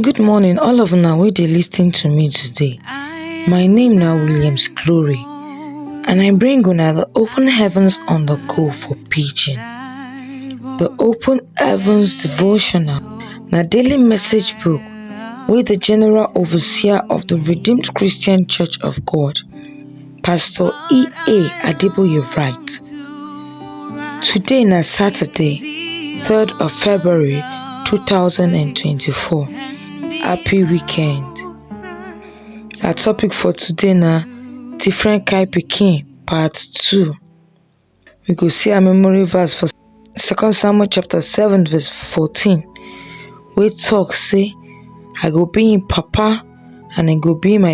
Good morning, all of una wey dey lis ten to me today. My name na Williams Glory, and I bring una the Open Heavens on the Go for Pidgin. The Open Heavens Devotional na daily message book wey the General Overseer of the Redeemed Christian Church of God, Pastor E.A. Adeboye write. Today na Saturday, 3rd of February 2024. Happy weekend. Our topic for today na different kind pikin part 2. We go see our memory verse for 2 Samuel chapter 7 verse 14, wey talk say, I go be him papa and I go be my